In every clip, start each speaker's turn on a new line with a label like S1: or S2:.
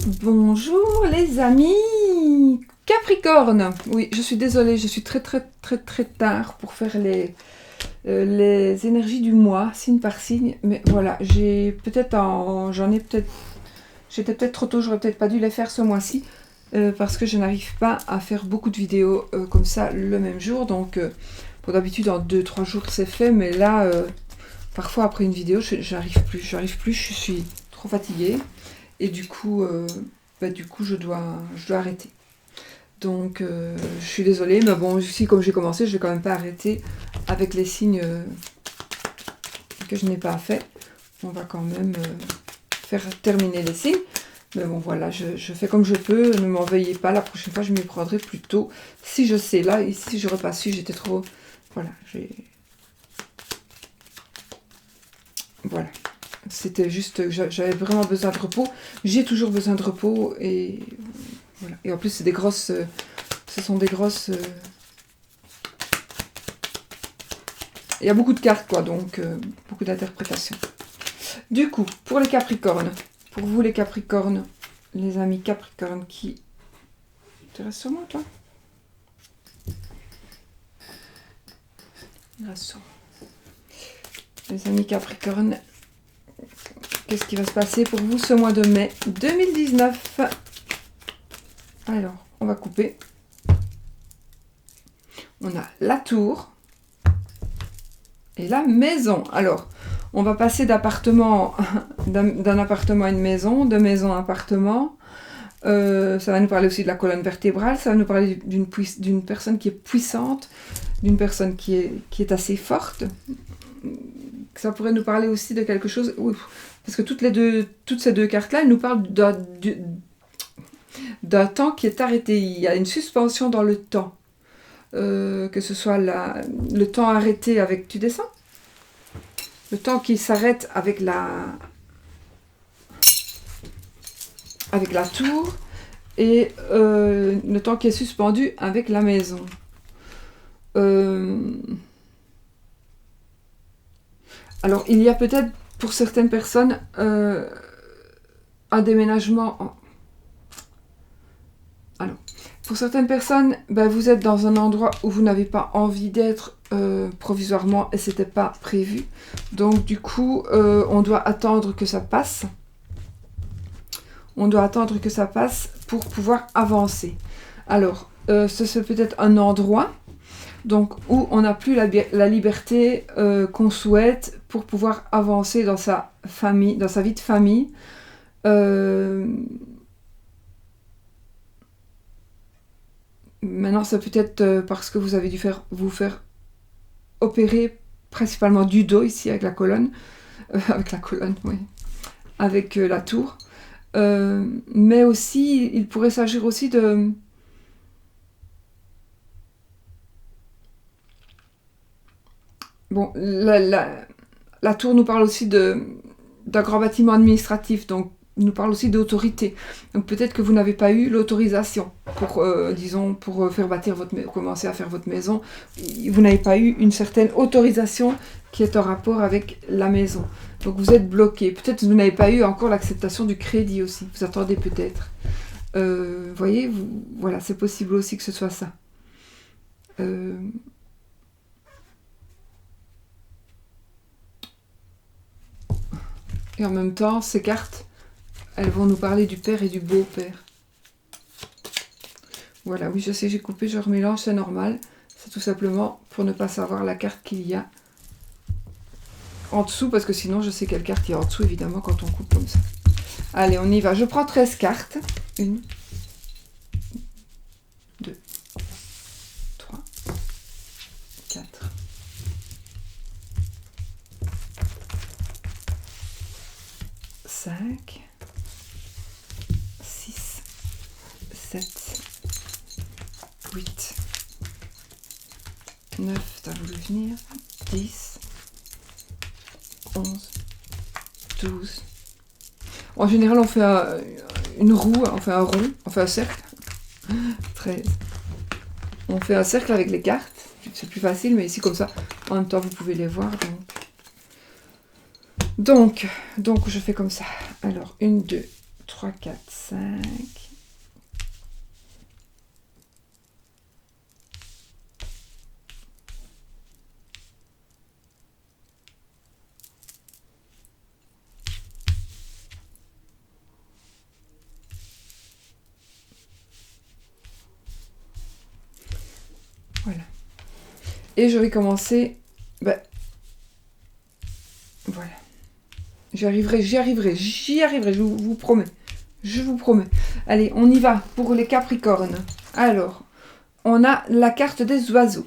S1: Bonjour les amis Capricorne. Oui, je suis désolée, je suis très tard pour faire les énergies du mois, signe par signe. Mais voilà, j'étais peut-être trop tôt, j'aurais peut-être pas dû les faire ce mois-ci. Parce que je n'arrive pas à faire beaucoup de vidéos comme ça le même jour. Donc, pour d'habitude, en 2-3 jours, c'est fait. Mais là, parfois, après une vidéo, j'arrive plus, je suis trop fatiguée. Et du coup, je dois arrêter. Donc, je suis désolée, mais bon, ici, comme j'ai commencé, je vais quand même pas arrêter avec les signes que je n'ai pas fait. On va quand même faire terminer les signes. Mais bon, voilà, je fais comme je peux. Ne m'en veuillez pas. La prochaine fois, je m'y prendrai plus tôt. Si je sais, là, ici, j'aurais pas su. J'étais trop... Voilà, Voilà. C'était juste... J'avais vraiment besoin de repos. J'ai toujours besoin de repos. Et voilà. Et en plus, c'est des grosses... ce sont des grosses... Il y a beaucoup de cartes, quoi. Donc, beaucoup d'interprétations. Du coup, pour les Capricornes... Pour vous, les Capricornes... Les amis Capricornes qui... Tu restes sur moi, toi? Il reste sur moi. Les amis Capricornes... Qu'est-ce qui va se passer pour vous ce mois de mai 2019? Alors, on va couper. On a la tour et la maison. Alors, on va passer d'appartement, d'un appartement à une maison, de maison à appartement. Ça va nous parler aussi de la colonne vertébrale. Ça va nous parler d'une personne qui est puissante, d'une personne qui est assez forte. Ça pourrait nous parler aussi de quelque chose... Parce que toutes ces deux cartes-là, elles nous parlent d'un temps qui est arrêté. Il y a une suspension dans le temps. Que ce soit le temps arrêté avec... Tu descends? Le temps qui s'arrête avec la tour. Et le temps qui est suspendu avec la maison. Alors, il y a peut-être... Pour certaines personnes, un déménagement... Alors, pour certaines personnes, vous êtes dans un endroit où vous n'avez pas envie d'être provisoirement et c'était pas prévu. Donc, du coup, on doit attendre que ça passe. On doit attendre que ça passe pour pouvoir avancer. Alors, c'est peut-être un endroit... Donc, où on n'a plus la liberté qu'on souhaite pour pouvoir avancer dans sa famille, dans sa vie de famille. Maintenant, c'est peut-être parce que vous avez dû vous faire opérer principalement du dos ici avec la colonne. Oui. Avec la tour. Mais aussi, il pourrait s'agir aussi de... Bon, la tour nous parle aussi d'un grand bâtiment administratif, donc nous parle aussi d'autorité. Donc peut-être que vous n'avez pas eu l'autorisation pour, faire bâtir commencer à faire votre maison. Vous n'avez pas eu une certaine autorisation qui est en rapport avec la maison. Donc vous êtes bloqué. Peut-être que vous n'avez pas eu encore l'acceptation du crédit aussi. Vous attendez peut-être. Voyez, voilà, c'est possible aussi que ce soit ça. Et en même temps, ces cartes, elles vont nous parler du père et du beau-père. Voilà, oui, je sais, j'ai coupé, je remélange, c'est normal. C'est tout simplement pour ne pas savoir la carte qu'il y a en dessous, parce que sinon, je sais quelle carte il y a en dessous, évidemment, quand on coupe comme ça. Allez, on y va. Je prends 13 cartes. 1, 2, 3, 4... 5, 6, 7, 8, 9, t'as voulu venir, 10, 11, 12. En général, on fait une roue, on fait un rond, on fait un cercle. 13. On fait un cercle avec les cartes. C'est plus facile, mais ici, comme ça, en même temps, vous pouvez les voir. Donc, je fais comme ça. Alors, 1, 2, 3, 4, 5. Voilà. Et je vais commencer. Ben, voilà. J'y arriverai, je vous promets. Je vous promets. Allez, on y va pour les Capricornes. Alors, on a la carte des oiseaux.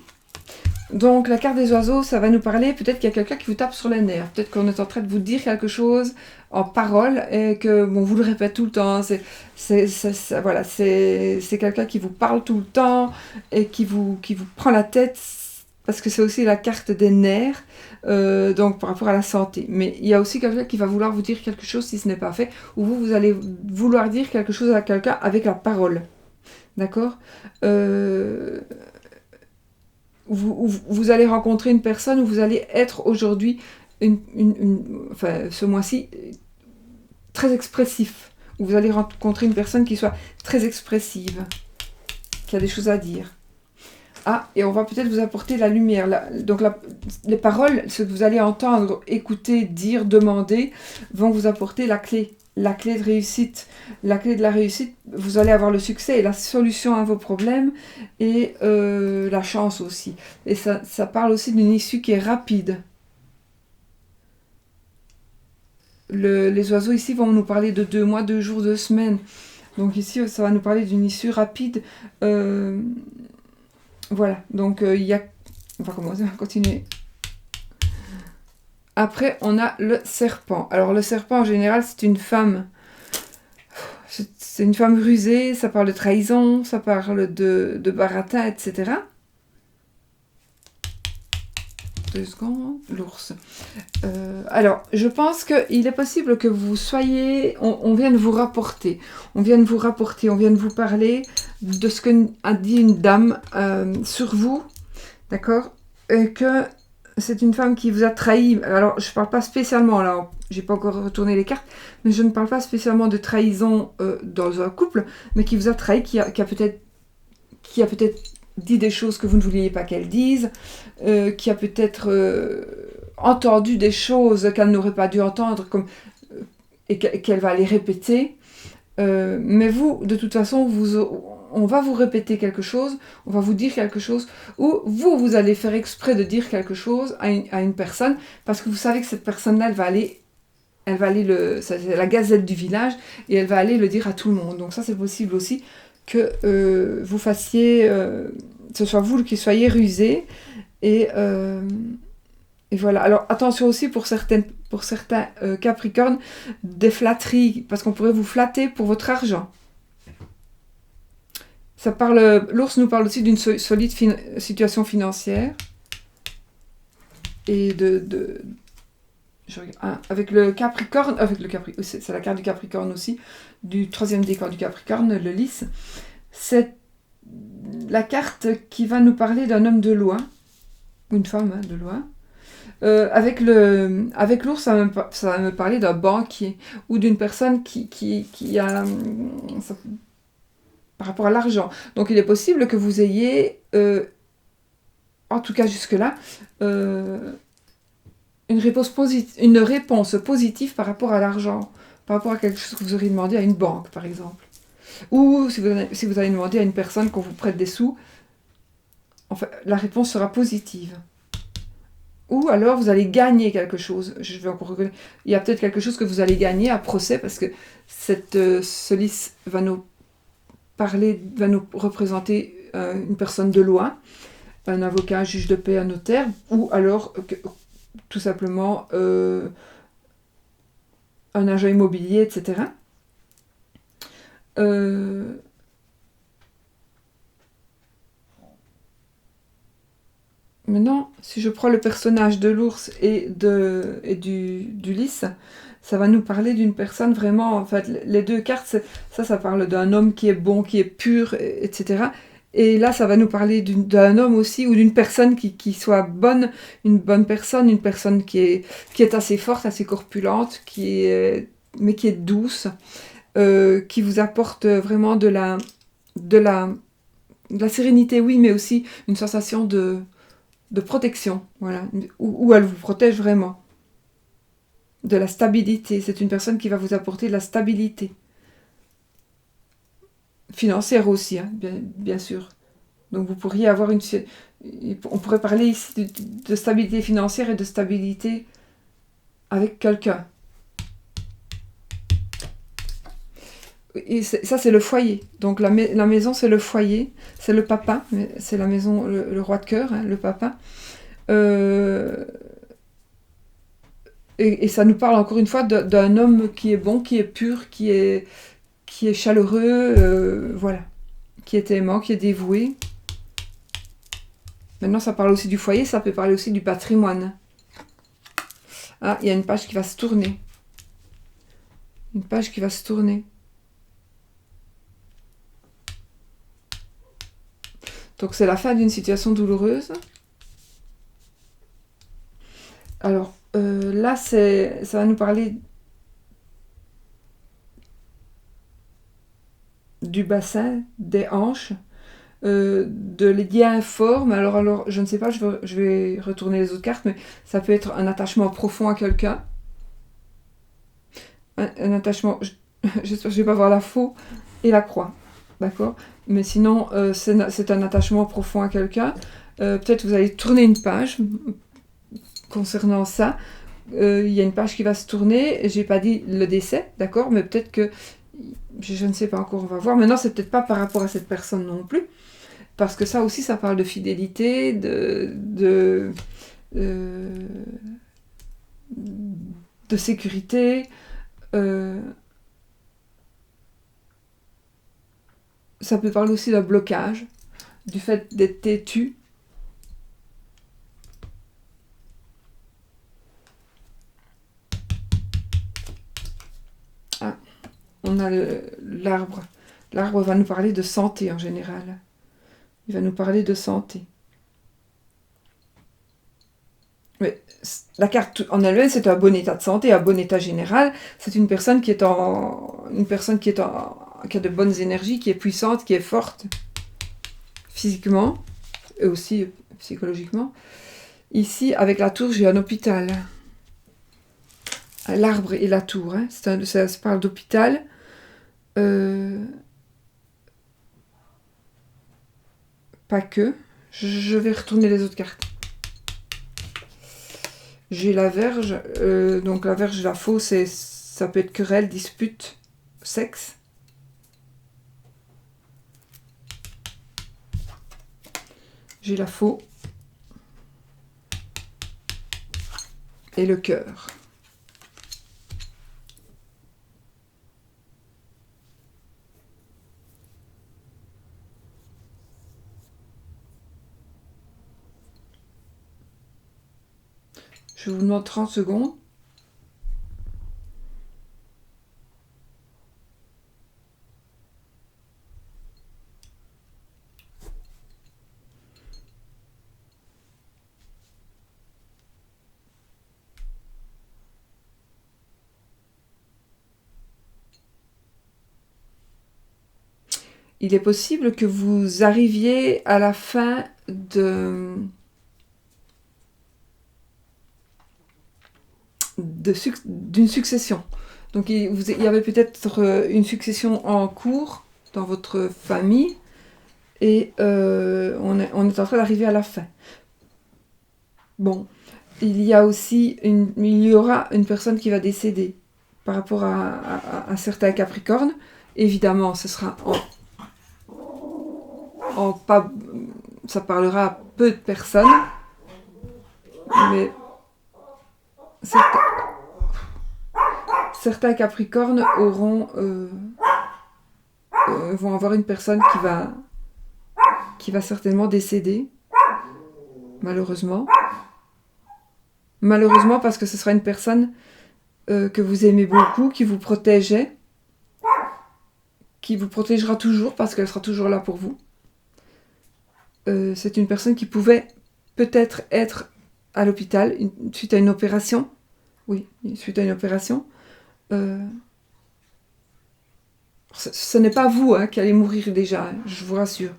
S1: Donc, la carte des oiseaux, ça va nous parler, peut-être qu'il y a quelqu'un qui vous tape sur les nerfs. Peut-être qu'on est en train de vous dire quelque chose en parole et que, bon, vous le répète tout le temps. Voilà, c'est quelqu'un qui vous parle tout le temps et qui vous prend la tête, parce que c'est aussi la carte des nerfs, donc par rapport à la santé. Mais il y a aussi quelqu'un qui va vouloir vous dire quelque chose si ce n'est pas fait, ou vous allez vouloir dire quelque chose à quelqu'un avec la parole. D'accord vous allez rencontrer une personne, où vous allez être aujourd'hui, enfin, ce mois-ci, très expressif. Où vous allez rencontrer une personne qui soit très expressive, qui a des choses à dire. Ah, et on va peut-être vous apporter la lumière. Donc les paroles, ce que vous allez entendre, écouter, dire, demander, vont vous apporter la clé de réussite. La clé de la réussite, vous allez avoir le succès et la solution à vos problèmes, et la chance aussi. Et ça parle aussi d'une issue qui est rapide. Les oiseaux ici vont nous parler de 2 mois, 2 jours, 2 semaines. Donc ici, ça va nous parler d'une issue rapide. Voilà, donc il y a... On va continuer. Après, on a le serpent. Alors, le serpent, en général, c'est une femme. C'est une femme rusée, ça parle de trahison, ça parle de baratin, etc. 2 secondes, l'ours. Alors, je pense qu'il est possible que vous soyez... On vienne vous rapporter. On vienne vous parler de ce que a dit une dame sur vous. D'accord? Et que c'est une femme qui vous a trahi. Alors, je ne parle pas spécialement, là, j'ai pas encore retourné les cartes, mais je ne parle pas spécialement de trahison dans un couple, mais qui vous a trahi, qui a peut-être dit des choses que vous ne vouliez pas qu'elle dise, qui a peut-être entendu des choses qu'elle n'aurait pas dû entendre, et qu'elle va les répéter. Mais vous, de toute façon, on va vous répéter quelque chose, on va vous dire quelque chose, ou vous allez faire exprès de dire quelque chose à une personne, parce que vous savez que cette personne-là, c'est la gazette du village, et elle va aller le dire à tout le monde. Donc ça, c'est possible aussi que vous fassiez, ce soit vous qui soyez rusé, et voilà. Alors attention aussi pour certains Capricornes, des flatteries, parce qu'on pourrait vous flatter pour votre argent. L'ours nous parle aussi d'une solide situation financière. Et avec le Capricorne, c'est la carte du Capricorne aussi, du 3e décan du Capricorne, le lys. C'est la carte qui va nous parler d'un homme de loi, ou une femme de loi. Avec l'ours, ça va me parler d'un banquier, ou d'une personne qui a... par rapport à l'argent. Donc il est possible que vous ayez, en tout cas jusque-là, une réponse positive par rapport à l'argent, par rapport à quelque chose que vous auriez demandé à une banque, par exemple. Ou si vous allez demander à une personne qu'on vous prête des sous, enfin, la réponse sera positive. Ou alors vous allez gagner quelque chose. Il y a peut-être quelque chose que vous allez gagner à procès, parce que ce lys va nous représenter une personne de loi, un avocat, un juge de paix, un notaire, ou alors tout simplement un agent immobilier, etc. Maintenant, si je prends le personnage de l'ours et du lys, ça va nous parler d'une personne vraiment... En fait, les 2 cartes, ça parle d'un homme qui est bon, qui est pur, etc. Et là, ça va nous parler d'un homme aussi, ou d'une personne qui soit bonne, une bonne personne, une personne qui est assez forte, assez corpulente, mais qui est douce. qui vous apporte vraiment de la sérénité, oui, mais aussi une sensation de protection, voilà, où elle vous protège vraiment. De la stabilité, c'est une personne qui va vous apporter de la stabilité. Financière aussi, hein, bien sûr. Donc vous pourriez avoir on pourrait parler ici de stabilité financière et de stabilité avec quelqu'un. Et ça, c'est le foyer. Donc la maison, c'est le foyer, c'est le papa, c'est la maison, le roi de cœur, hein, le papa. Et ça nous parle encore une fois d'un homme qui est bon, qui est pur, qui est chaleureux, voilà, qui est aimant, qui est dévoué. Maintenant, ça parle aussi du foyer, ça peut parler aussi du patrimoine. Ah, il y a une page qui va se tourner. Une page qui va se tourner. Donc, c'est la fin d'une situation douloureuse. Alors, là, ça va nous parler du bassin, des hanches, de liens informes. Alors, je ne sais pas, je vais retourner les autres cartes, mais ça peut être un attachement profond à quelqu'un. Un attachement, j'espère que je ne vais pas voir la faux et la croix, d'accord? Mais sinon, c'est un attachement profond à quelqu'un. Peut-être vous allez tourner une page concernant ça. Il y a une page qui va se tourner. J'ai pas dit le décès, d'accord? Mais peut-être que, je ne sais pas encore, on va voir. Maintenant, c'est peut-être pas par rapport à cette personne non plus. Parce que ça aussi, ça parle de fidélité, de sécurité. Ça peut parler aussi d'un blocage, du fait d'être têtu. Ah, on a l'arbre. L'arbre va nous parler de santé en général. Il va nous parler de santé. Mais la carte en elle-même, c'est un bon état de santé, un bon état général. C'est une personne qui a de bonnes énergies, qui est puissante, qui est forte physiquement et aussi psychologiquement. Ici, avec la tour, j'ai un hôpital. L'arbre et la tour, hein. Ça parle d'hôpital. Pas que. Je vais retourner les autres cartes. J'ai la Verge. Donc la Verge, la faux, ça peut être querelle, dispute, sexe. J'ai la faux. Et le cœur. Je vous demande 30 secondes. Il est possible que vous arriviez à la fin d'une succession. Donc il y avait peut-être une succession en cours dans votre famille et on est en train d'arriver à la fin. Bon, il y aura une personne qui va décéder par rapport à certains Capricornes. Évidemment, ce sera pas, ça parlera à peu de personnes, mais certains Capricornes vont avoir une personne qui va certainement décéder, malheureusement. Malheureusement, parce que ce sera une personne que vous aimez beaucoup, qui vous protégeait, qui vous protégera toujours parce qu'elle sera toujours là pour vous. C'est une personne qui pouvait peut-être être à l'hôpital suite à une opération. Oui, suite à une opération. Ce n'est pas vous hein, qui allez mourir déjà, hein, je vous rassure.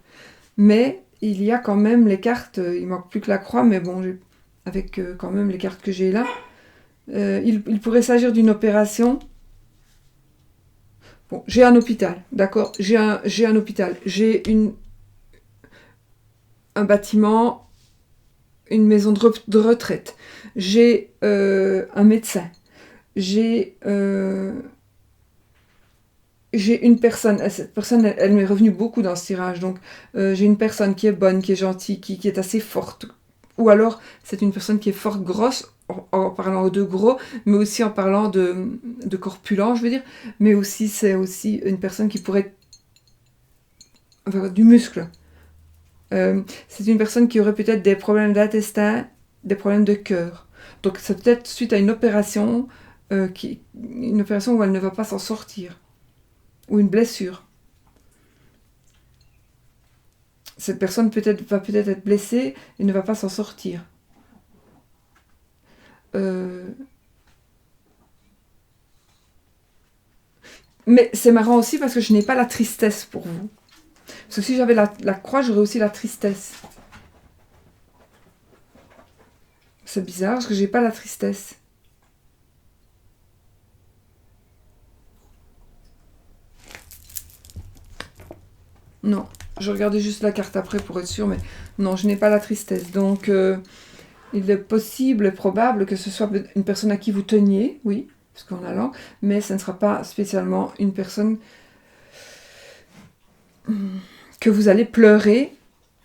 S1: Mais il y a quand même les cartes, il manque plus que la croix, mais bon, avec quand même les cartes que j'ai là, il pourrait s'agir d'une opération. Bon, j'ai un hôpital, d'accord, j'ai un hôpital, j'ai un bâtiment, une maison de retraite, j'ai un médecin, j'ai une personne, cette personne, elle m'est revenue beaucoup dans ce tirage, donc j'ai une personne qui est bonne, qui est gentille, qui est assez forte, ou alors c'est une personne qui est forte, grosse, en parlant de gros, mais aussi en parlant de corpulent, je veux dire, mais aussi c'est aussi une personne qui pourrait avoir du muscle. C'est une personne qui aurait peut-être des problèmes d'intestin, des problèmes de cœur. Donc c'est peut-être suite à une opération où elle ne va pas s'en sortir. Ou une blessure. Cette personne va peut-être être blessée et ne va pas s'en sortir. Mais c'est marrant aussi parce que je n'ai pas la tristesse pour vous. Parce que si j'avais la croix, j'aurais aussi la tristesse. C'est bizarre parce que j'ai pas la tristesse. Non, je regardais juste la carte après pour être sûre, mais non, je n'ai pas la tristesse. Donc, il est possible et probable que ce soit une personne à qui vous teniez, oui, parce qu'on a langue, mais ce ne sera pas spécialement une personne que vous allez pleurer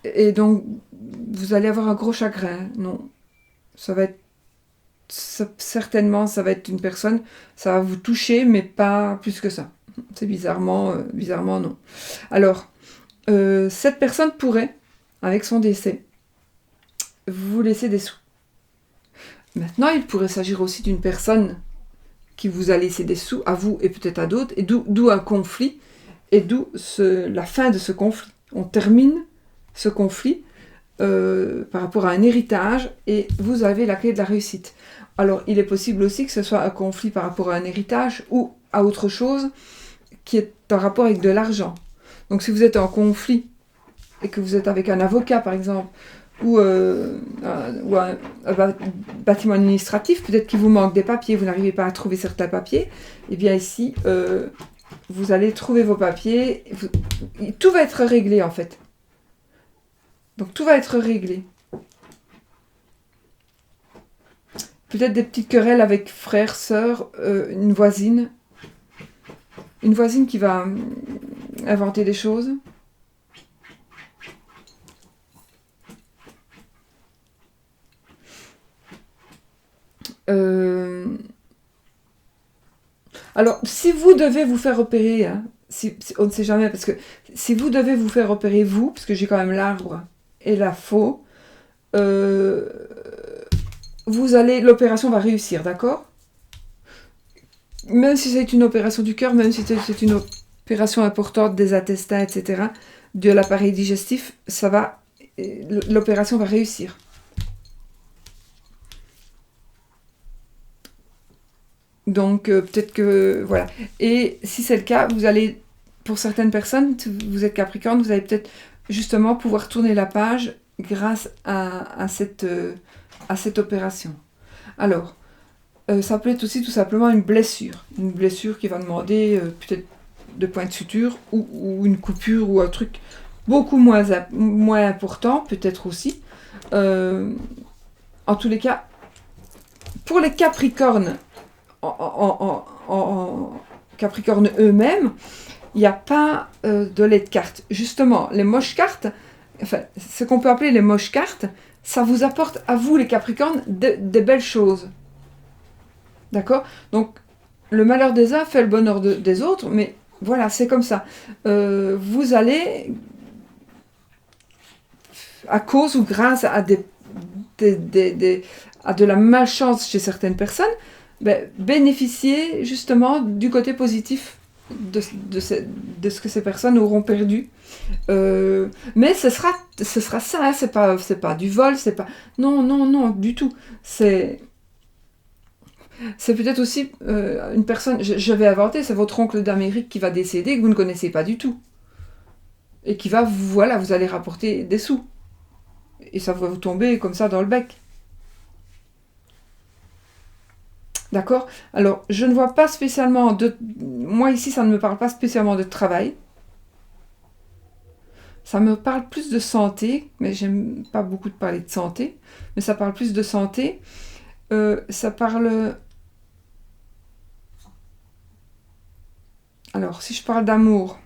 S1: et donc vous allez avoir un gros chagrin. Non, ça va être certainement, ça va être une personne, ça va vous toucher, mais pas plus que ça. C'est bizarrement non. Alors, cette personne pourrait, avec son décès, vous laisser des sous. Maintenant, il pourrait s'agir aussi d'une personne qui vous a laissé des sous, à vous et peut-être à d'autres, et d'où un conflit, et d'où la fin de ce conflit. On termine ce conflit par rapport à un héritage, et vous avez la clé de la réussite. Alors, il est possible aussi que ce soit un conflit par rapport à un héritage, ou à autre chose qui est en rapport avec de l'argent. Donc, si vous êtes en conflit, et que vous êtes avec un avocat, par exemple, ou un bâtiment administratif, peut-être qu'il vous manque des papiers, vous n'arrivez pas à trouver certains papiers, et bien ici, vous allez trouver vos papiers, tout va être réglé en fait. Donc tout va être réglé. Peut-être des petites querelles avec frères, sœurs, une voisine qui va inventer des choses. Alors, si vous devez vous faire opérer, hein, on ne sait jamais, parce que si vous devez vous faire opérer vous, parce que j'ai quand même l'arbre et la faux, l'opération va réussir, d'accord? Même si c'est une opération du cœur, même si c'est une opération importante des intestins, etc., de l'appareil digestif, l'opération va réussir. Donc peut-être que voilà. Et si c'est le cas, vous allez, pour certaines personnes, vous êtes Capricorne, vous allez peut-être justement pouvoir tourner la page grâce à cette opération. Alors, ça peut être aussi tout simplement une blessure qui va demander peut-être de points de suture ou une coupure ou un truc beaucoup moins important, peut-être aussi. En tous les cas, pour les Capricornes, en Capricorne eux-mêmes, il n'y a pas de lait de cartes. Justement, les moches cartes, enfin, ce qu'on peut appeler les moches cartes, ça vous apporte à vous, les Capricornes, des belles choses. D'accord? Donc, le malheur des uns fait le bonheur des autres, mais voilà, c'est comme ça. Vous allez, à cause ou grâce à à de la malchance chez certaines personnes, bénéficier justement du côté positif de ce que ces personnes auront perdu. Mais ce sera ça, hein, c'est pas du vol, c'est pas... Non, du tout. C'est... C'est peut-être aussi une personne, je vais inventer, c'est votre oncle d'Amérique qui va décéder, que vous ne connaissez pas du tout. Et qui va, voilà, vous allez rapporter des sous. Et ça va vous tomber comme ça dans le bec. D'accord? Alors, je ne vois pas spécialement de... Moi, ici, ça ne me parle pas spécialement de travail. Ça me parle plus de santé, mais j'aime pas beaucoup de parler de santé. Mais ça parle plus de santé. Ça parle... Alors, si je parle d'amour...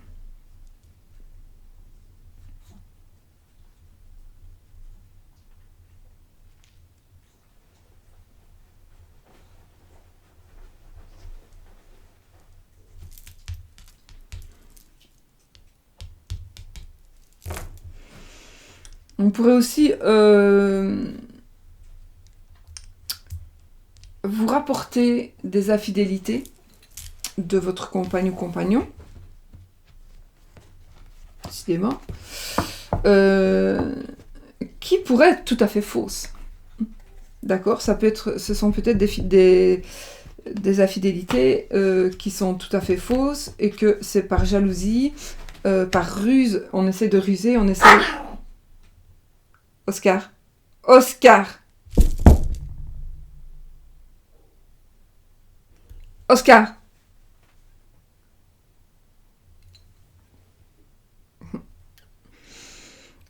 S1: On pourrait aussi vous rapporter des infidélités de votre compagne ou compagnon, décidément, qui pourraient être tout à fait fausses. D'accord? Ça peut être, ce sont peut-être des infidélités qui sont tout à fait fausses et que c'est par jalousie, par ruse, on essaie de ruser, on essaie... Oscar. Oscar. Oscar.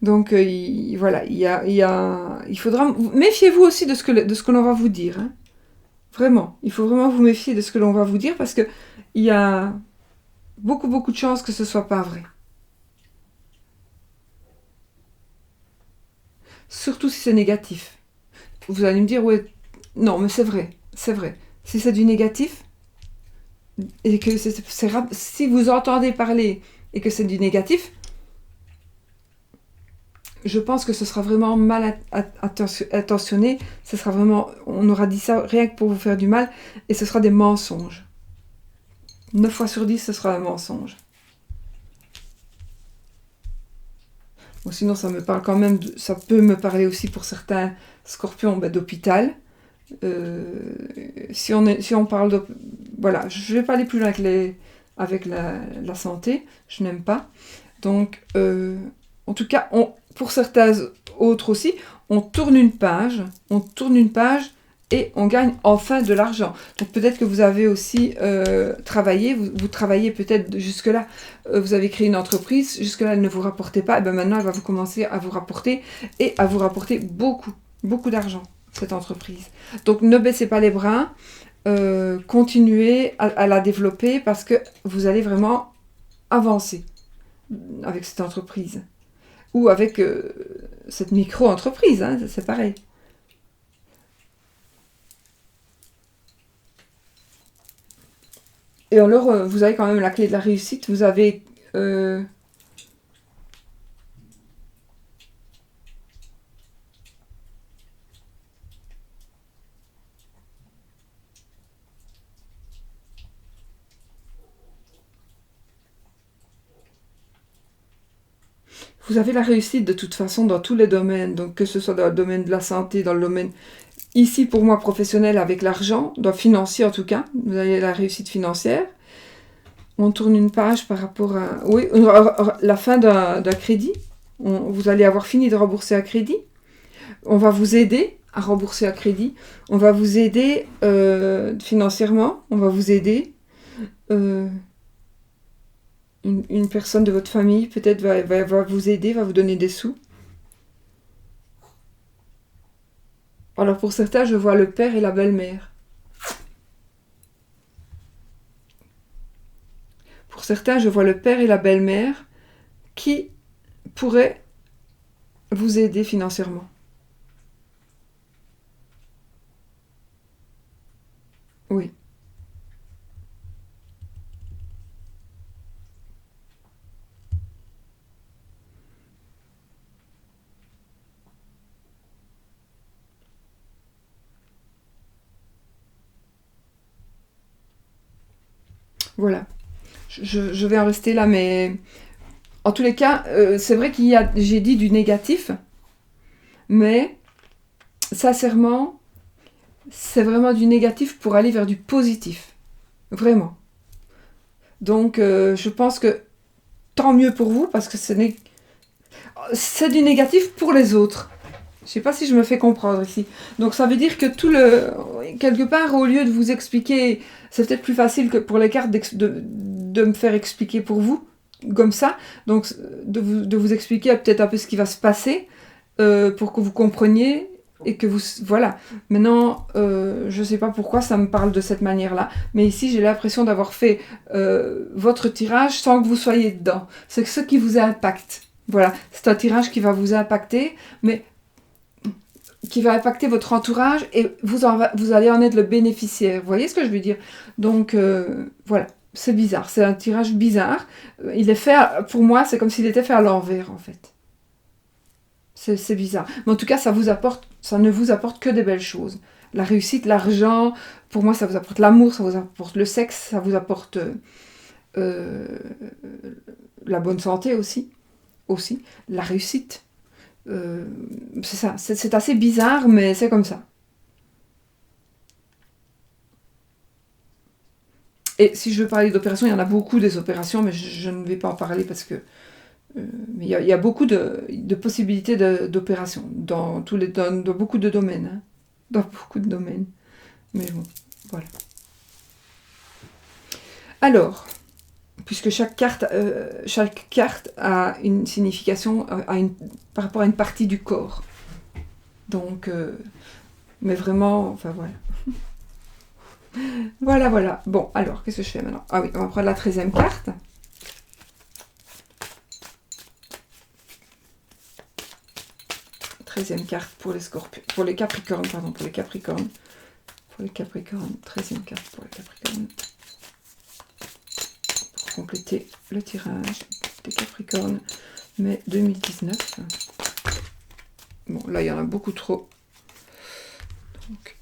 S1: Donc voilà, il faudra... Méfiez-vous aussi de ce que l'on va vous dire. Hein. Vraiment, il faut vraiment vous méfier de ce que l'on va vous dire parce que il y a beaucoup de chances que ce soit pas vrai. Surtout si c'est négatif. Vous allez me dire, ouais, non, mais c'est vrai, c'est vrai. Si c'est du négatif, et que si vous entendez parler et que c'est du négatif, je pense que ce sera vraiment mal intentionné, ce sera vraiment, on aura dit ça rien que pour vous faire du mal, et ce sera des mensonges. 9 fois sur 10, ce sera un mensonge. Bon, sinon, ça me parle quand même, ça peut me parler aussi pour certains scorpions d'hôpital. Si on parle de... Voilà, je ne vais pas aller plus loin avec la santé, je n'aime pas. Donc, en tout cas, pour certains autres aussi, on tourne une page et on gagne enfin de l'argent. Donc peut-être que vous avez aussi travaillé, vous travaillez peut-être jusque-là, vous avez créé une entreprise, jusque-là elle ne vous rapportait pas, et bien maintenant elle va vous commencer à vous rapporter et à vous rapporter beaucoup d'argent, cette entreprise. Donc ne baissez pas les bras, continuez à la développer parce que vous allez vraiment avancer avec cette entreprise. Ou avec cette micro-entreprise, hein, c'est pareil. Et alors, vous avez quand même la clé de la réussite. Vous avez... vous avez la réussite de toute façon dans tous les domaines. Donc que ce soit dans le domaine de la santé, dans le domaine... Ici, pour moi, professionnel, avec l'argent, dans financier en tout cas. Vous avez la réussite financière. On tourne une page par rapport à... Oui, la fin d'un crédit. Vous allez avoir fini de rembourser un crédit. On va vous aider à rembourser un crédit. On va vous aider financièrement. On va vous aider. Une personne de votre famille peut-être va vous aider, va vous donner des sous. Alors pour certains, je vois le père et la belle-mère. Pour certains, je vois le père et la belle-mère qui pourraient vous aider financièrement. Oui. Voilà. Je vais en rester là, mais en tous les cas, c'est vrai j'ai dit du négatif, mais sincèrement, c'est vraiment du négatif pour aller vers du positif. Vraiment. Donc, je pense que tant mieux pour vous, parce que c'est du négatif pour les autres. Je ne sais pas si je me fais comprendre ici. Donc, ça veut dire que quelque part, au lieu de vous expliquer, c'est peut-être plus facile que pour les cartes de me faire expliquer pour vous, comme ça. Donc, de vous expliquer peut-être un peu ce qui va se passer, pour que vous compreniez. Et que vous... Voilà. Maintenant, je ne sais pas pourquoi ça me parle de cette manière-là. Mais ici, j'ai l'impression d'avoir fait votre tirage sans que vous soyez dedans. C'est ce qui vous impacte. Voilà. C'est un tirage qui va vous impacter, mais qui va impacter votre entourage et vous allez en être le bénéficiaire. Vous voyez ce que je veux dire? Donc, voilà. C'est bizarre. C'est un tirage bizarre. Il est fait... Pour moi, c'est comme s'il était fait à l'envers, en fait. C'est bizarre. Mais en tout cas, ça ne vous apporte que des belles choses. La réussite, l'argent, pour moi, ça vous apporte l'amour, ça vous apporte le sexe, ça vous apporte la bonne santé aussi. La réussite. C'est ça. C'est assez bizarre, mais c'est comme ça. Et si je veux parler d'opérations, il y en a beaucoup des opérations, mais je ne vais pas en parler parce que... mais il y a beaucoup de possibilités d'opérations dans beaucoup de domaines. Hein. Dans beaucoup de domaines. Mais bon, voilà. Alors, puisque chaque carte a une signification par rapport à une partie du corps. Donc, mais vraiment, enfin voilà. Voilà. Bon, alors, qu'est-ce que je fais maintenant? Ah oui, on va prendre la 13e carte. Carte pour les scorpions, pour les capricornes, pardon, pour les capricornes. 13e carte pour les capricornes. Pour compléter le tirage des capricornes, mai 2019. Bon, là, il y en a beaucoup trop. Donc...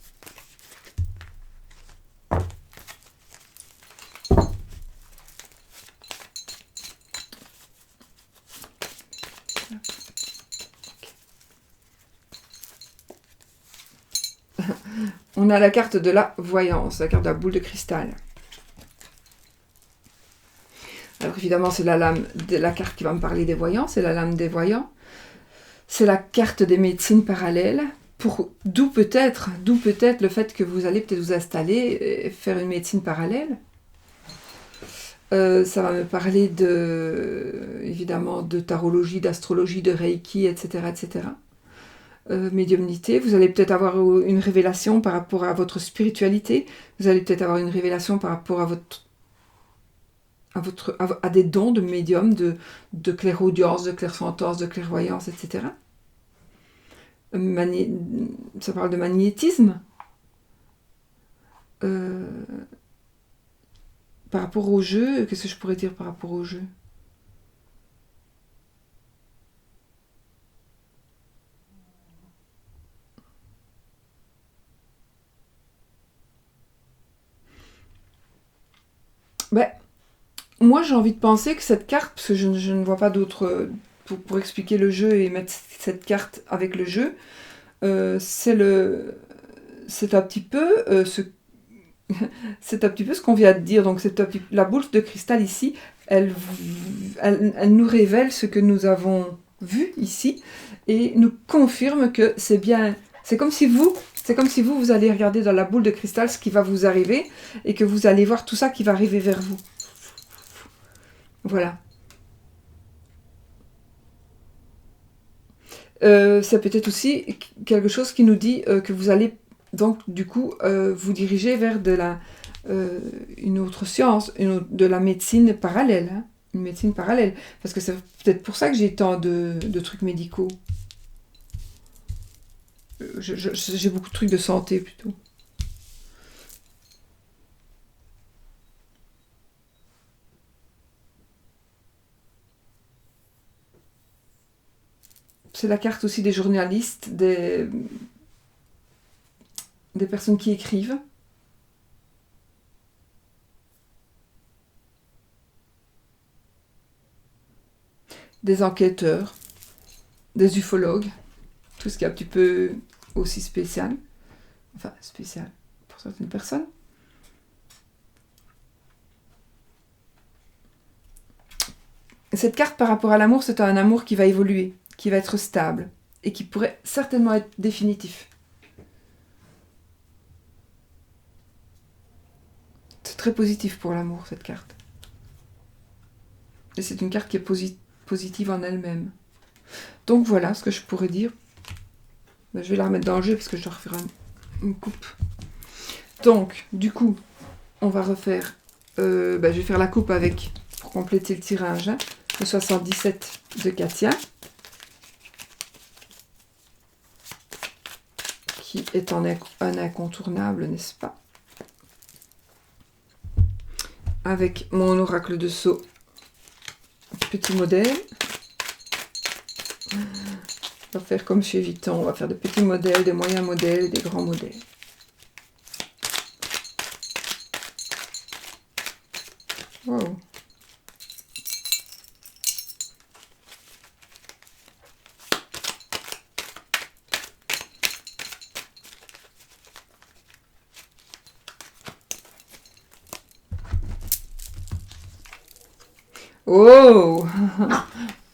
S1: On a la carte de la voyance, la carte de la boule de cristal. Alors évidemment, c'est la carte qui va me parler des voyants, c'est la lame des voyants. C'est la carte des médecines parallèles, d'où peut-être le fait que vous allez peut-être vous installer et faire une médecine parallèle. Ça va me parler évidemment de tarologie, d'astrologie, de reiki, etc. Médiumnité, vous allez peut-être avoir une révélation par rapport à votre spiritualité, vous allez peut-être avoir une révélation par rapport à des dons de médium, de clairaudience, de clairsentence, de clairvoyance, etc. Ça parle de magnétisme. Par rapport au jeu, qu'est-ce que je pourrais dire par rapport au jeu? Ben, moi j'ai envie de penser que cette carte, parce que je ne vois pas d'autre pour expliquer le jeu et mettre cette carte avec le jeu, c'est un petit peu c'est un petit peu ce qu'on vient de dire. Donc la boule de cristal ici, elle nous révèle ce que nous avons vu ici et nous confirme que c'est bien. C'est comme si vous allez regarder dans la boule de cristal ce qui va vous arriver et que vous allez voir tout ça qui va arriver vers vous. Voilà. C'est peut-être aussi quelque chose qui nous dit que vous allez donc du coup vous diriger vers une autre science, de la médecine parallèle. Hein, une médecine parallèle. Parce que c'est peut-être pour ça que j'ai tant de trucs médicaux. J'ai beaucoup de trucs de santé plutôt. C'est la carte aussi des journalistes, des personnes qui écrivent. Des enquêteurs, des ufologues, tout ce qui est un petit peu aussi spécial. Enfin, spécial pour certaines personnes. Cette carte par rapport à l'amour, c'est un amour qui va évoluer, qui va être stable et qui pourrait certainement être définitif. C'est très positif pour l'amour, cette carte. Et c'est une carte qui est positive en elle-même. Donc voilà ce que je pourrais dire. Je vais la remettre dans le jeu parce que je dois refaire une coupe. Donc, du coup, on va refaire... je vais faire la coupe avec, pour compléter le tirage, hein, le 77 de Katia. Qui est un incontournable, n'est-ce pas? Avec mon oracle de Sceaux. Petit modèle. On va faire comme chez Vuitton, on va faire des petits modèles, des moyens modèles et des grands modèles. Wow. Oh.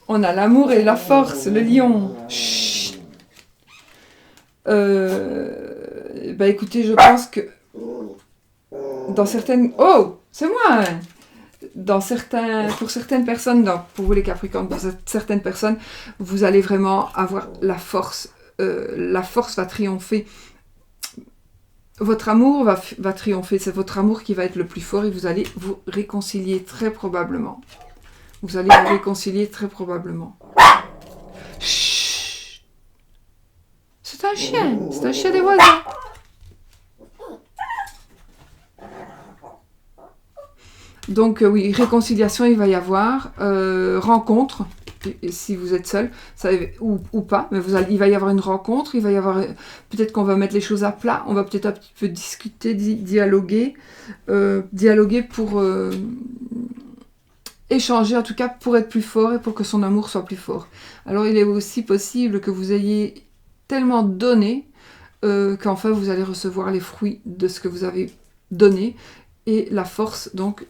S1: On a l'amour et la force, le lion. Chut. Écoutez, je pense que dans certaines... Oh, c'est moi hein. Pour certaines personnes, pour vous les Capricornes, pour certaines personnes, vous allez vraiment avoir la force. La force va triompher. Votre amour va triompher. C'est votre amour qui va être le plus fort et vous allez vous réconcilier très probablement. Vous allez vous réconcilier très probablement. Chut. C'est un chien des voisins. Donc oui, réconciliation, il va y avoir. Rencontre, si vous êtes seul, ou pas, mais il va y avoir une rencontre, il va y avoir... Peut-être qu'on va mettre les choses à plat, on va peut-être un petit peu discuter, dialoguer. Dialoguer pour... échanger en tout cas pour être plus fort et pour que son amour soit plus fort. Alors il est aussi possible que vous ayez tellement donné qu'enfin vous allez recevoir les fruits de ce que vous avez donné et la force, donc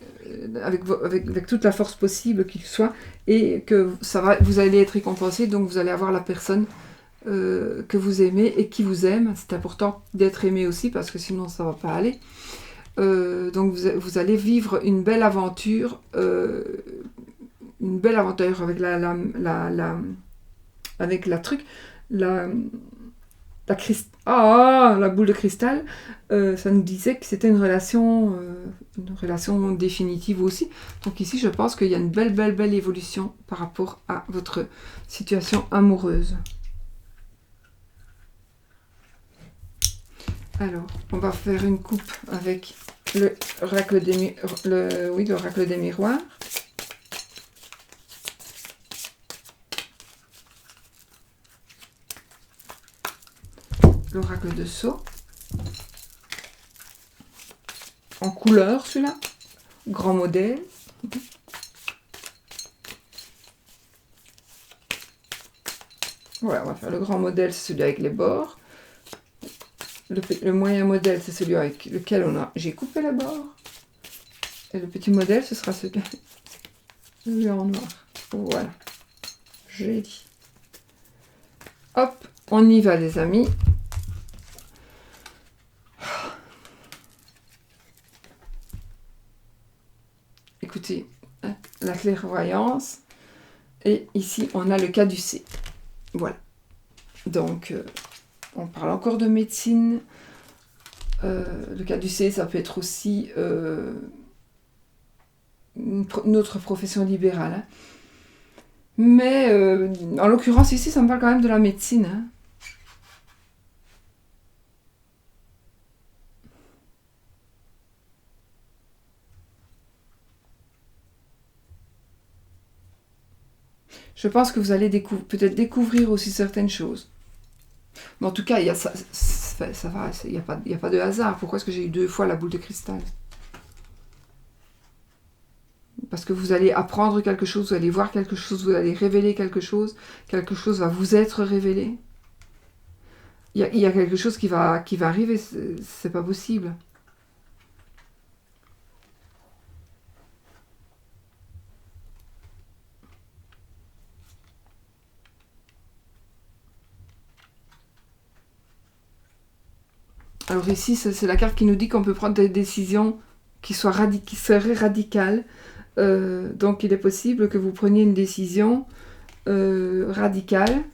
S1: avec toute la force possible qu'il soit, et que vous allez être récompensé, donc vous allez avoir la personne que vous aimez et qui vous aime. C'est important d'être aimé aussi parce que sinon ça ne va pas aller. Donc vous allez vivre une belle aventure avec la boule de cristal. Ça nous disait que c'était une relation définitive aussi. Donc ici je pense qu'il y a une belle évolution par rapport à votre situation amoureuse. Alors, on va faire une coupe avec l'oracle des miroirs. L'oracle de Sceaux. En couleur, celui-là. Grand modèle. Voilà, on va faire le grand modèle, c'est celui avec les bords. Le moyen modèle, c'est celui avec lequel j'ai coupé les bords. Et le petit modèle, ce sera celui en noir. Voilà. J'ai dit. Hop, on y va les amis. Écoutez, la clairvoyance. Et ici, on a le caducée. Voilà. Donc... on parle encore de médecine. Le caducée, ça peut être aussi une autre profession libérale. Hein. Mais en l'occurrence, ici, ça me parle quand même de la médecine. Hein. Je pense que vous allez peut-être découvrir aussi certaines choses. Mais en tout cas, ça va, il n'y a pas de hasard. Pourquoi est-ce que j'ai eu 2 fois la boule de cristal? Parce que vous allez apprendre quelque chose, vous allez voir quelque chose, vous allez révéler quelque chose va vous être révélé. il y a quelque chose qui va arriver, c'est pas possible. Alors ici, c'est la carte qui nous dit qu'on peut prendre des décisions qui seraient radicales. Donc il est possible que vous preniez une décision radicale.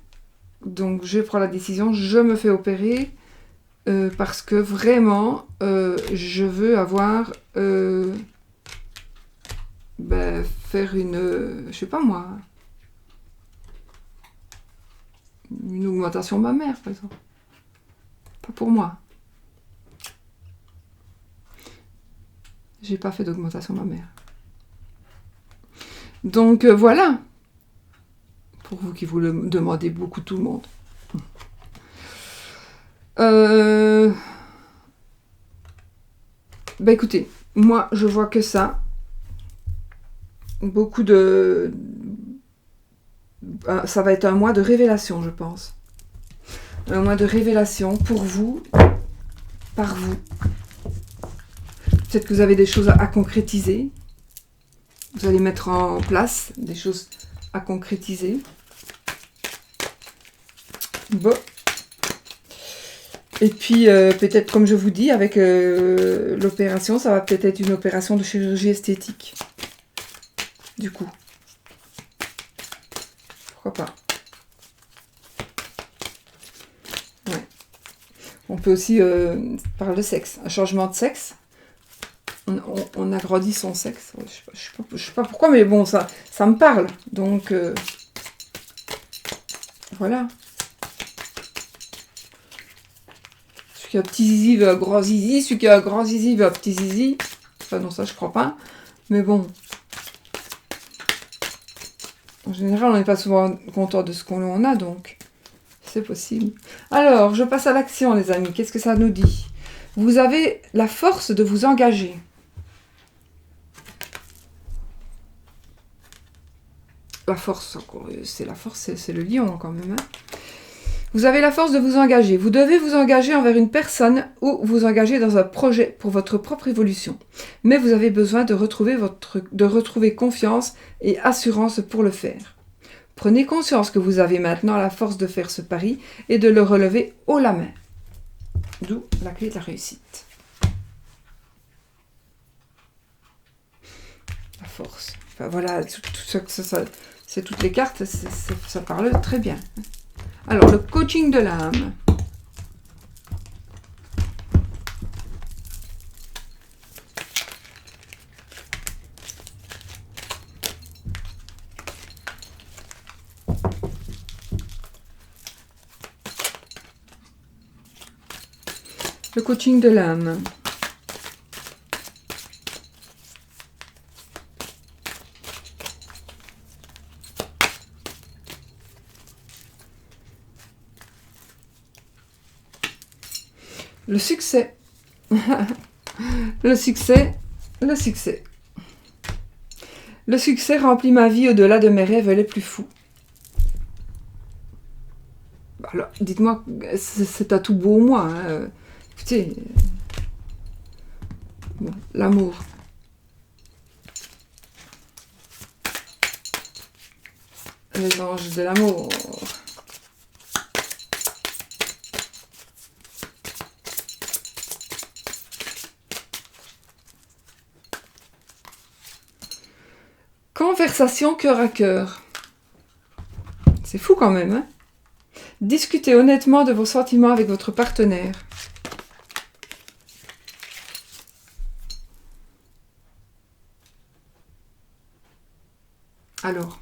S1: Donc je prends la décision, je me fais opérer parce que vraiment je veux avoir faire une, je sais pas moi, une augmentation mammaire par exemple. Pas pour moi. J'ai pas fait d'augmentation mammaire. Donc voilà. Pour vous qui vous le demandez beaucoup, tout le monde. Bah écoutez, moi je vois que ça. Beaucoup de... ça va être un mois de révélation, je pense. Un mois de révélation pour vous, par vous. Peut-être que vous avez des choses à concrétiser. Vous allez mettre en place des choses à concrétiser. Bon. Et puis, peut-être, comme je vous dis, avec l'opération, ça va peut-être être une opération de chirurgie esthétique. Du coup. Pourquoi pas. Ouais. On peut aussi parler de sexe. Un changement de sexe. On agrandit son sexe. Je sais pas pourquoi, mais bon, ça me parle. Donc, voilà. Celui qui a un petit zizi veut un grand zizi. Celui qui a un grand zizi veut un petit zizi. Enfin, non, ça, je crois pas. Mais bon. En général, on n'est pas souvent content de ce qu'on a, donc c'est possible. Alors, je passe à l'action, les amis. Qu'est-ce que ça nous dit? Vous avez la force de vous engager. La force, c'est le lion quand même. Hein. Vous avez la force de vous engager. Vous devez vous engager envers une personne ou vous engager dans un projet pour votre propre évolution. Mais vous avez besoin de retrouver confiance et assurance pour le faire. Prenez conscience que vous avez maintenant la force de faire ce pari et de le relever haut la main. D'où la clé de la réussite. La force. Enfin voilà, tout ça c'est toutes les cartes, ça parle très bien. Alors, le coaching de l'âme. Le coaching de l'âme. Le succès. Le succès. Le succès. Le succès remplit ma vie au-delà de mes rêves les plus fous. Alors, dites-moi, c'est à tout beau au moins. Hein. Écoutez, bon, l'amour. Les anges de l'amour. Conversation cœur à cœur. C'est fou quand même, hein? Discutez honnêtement de vos sentiments avec votre partenaire. Alors,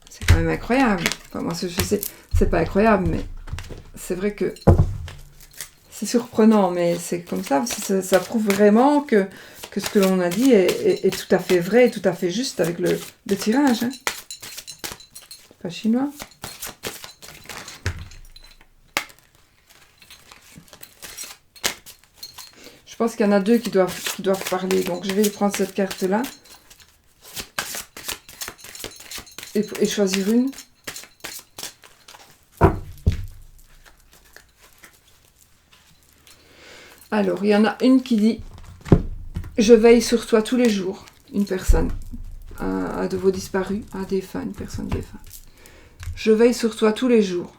S1: c'est quand même incroyable. Enfin, moi, je sais, c'est pas incroyable, mais c'est vrai que c'est surprenant, mais c'est comme ça. Ça prouve vraiment que ce que l'on a dit est tout à fait vrai et tout à fait juste avec le tirage. Hein. Pas chinois. Je pense qu'il y en a deux qui doivent parler. Donc, je vais prendre cette carte-là. Et choisir une. Alors, il y en a une qui dit « Je veille sur toi tous les jours ». Une personne, un de vos disparus, un défunt, une personne défunte. « Je veille sur toi tous les jours ».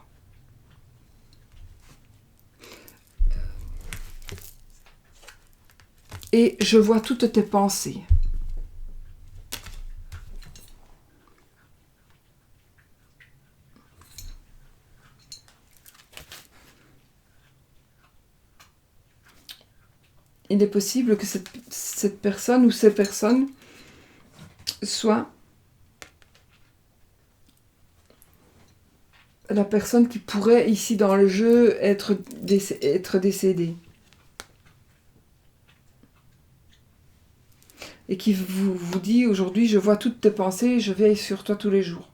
S1: Et je vois toutes tes pensées. Il est possible que cette personne ou ces personnes soient la personne qui pourrait, ici dans le jeu, être décédée. Et qui vous dit aujourd'hui, je vois toutes tes pensées, je veille sur toi tous les jours.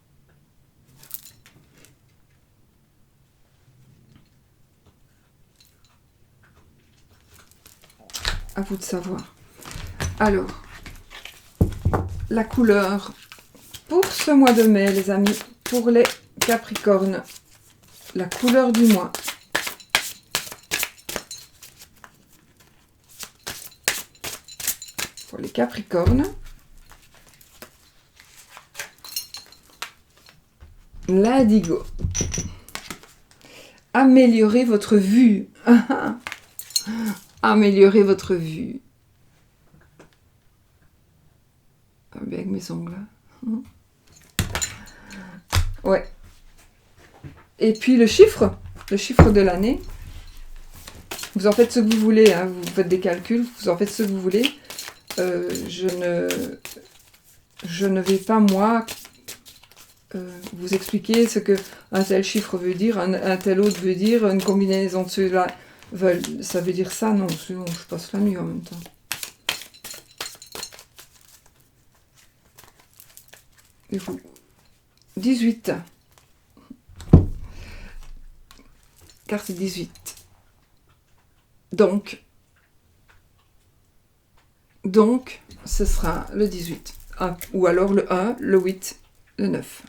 S1: À vous de savoir. Alors, la couleur pour ce mois de mai, les amis, pour les Capricornes, la couleur du mois. Pour les Capricornes, l'indigo. Améliorez votre vue. Améliorez votre vue. Bien avec mes ongles. Ouais. Et puis le chiffre de l'année. Vous en faites ce que vous voulez, hein, vous faites des calculs, vous en faites ce que vous voulez. Je ne vais pas, moi, vous expliquer ce que un tel chiffre veut dire, un tel autre veut dire, une combinaison de ceux-là. Ça veut dire ça, non, sinon je passe la nuit en même temps. Et vous, 18. Carte 18. Donc, ce sera le 18. Ou alors le 1, le 8, le 9.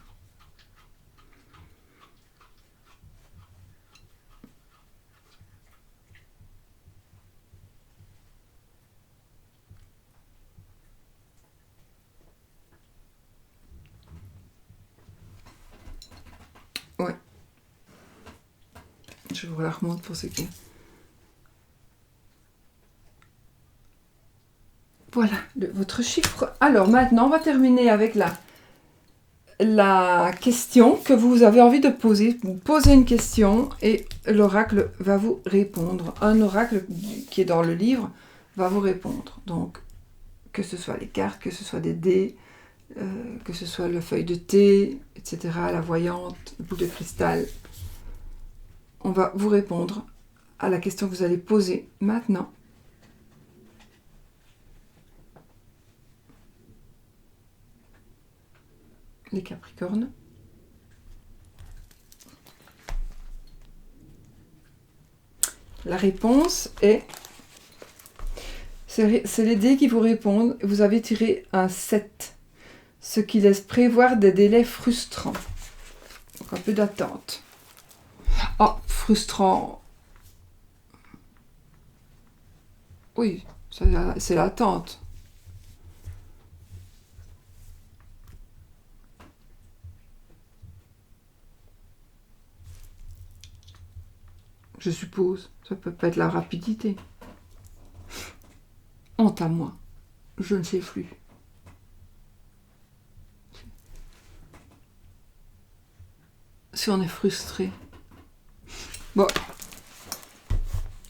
S1: Ouais. Je vous la remonte pour ce qui est. Voilà, votre chiffre. Alors maintenant, on va terminer avec la question que vous avez envie de poser. Vous posez une question et l'oracle va vous répondre. Un oracle qui est dans le livre va vous répondre. Donc, que ce soit les cartes, que ce soit des dés, que ce soit la feuille de thé, etc., la voyante, le boule de cristal, on va vous répondre à la question que vous allez poser maintenant. Les Capricornes. La réponse est... C'est les dés qui vous répondent. Vous avez tiré un 7. Ce qui laisse prévoir des délais frustrants. Donc un peu d'attente. Oh, frustrant. Oui, c'est l'attente. Je suppose. Ça peut pas être la rapidité. Honte à moi. Je ne sais plus. Si on est frustré. Bon.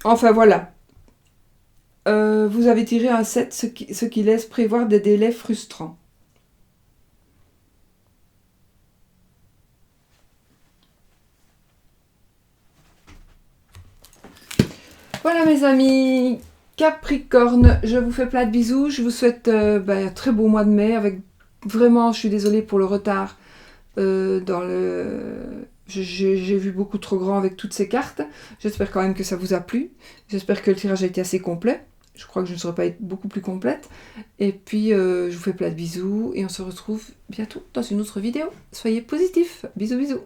S1: Enfin, voilà. Vous avez tiré un 7, ce qui laisse prévoir des délais frustrants. Voilà mes amis, Capricorne, je vous fais plein de bisous. Je vous souhaite un très beau mois de mai. Avec vraiment, je suis désolée pour le retard. J'ai vu beaucoup trop grand avec toutes ces cartes. J'espère quand même que ça vous a plu. J'espère que le tirage a été assez complet. Je crois que je ne saurais pas être beaucoup plus complète. Et puis, je vous fais plein de bisous. Et on se retrouve bientôt dans une autre vidéo. Soyez positifs. Bisous, bisous.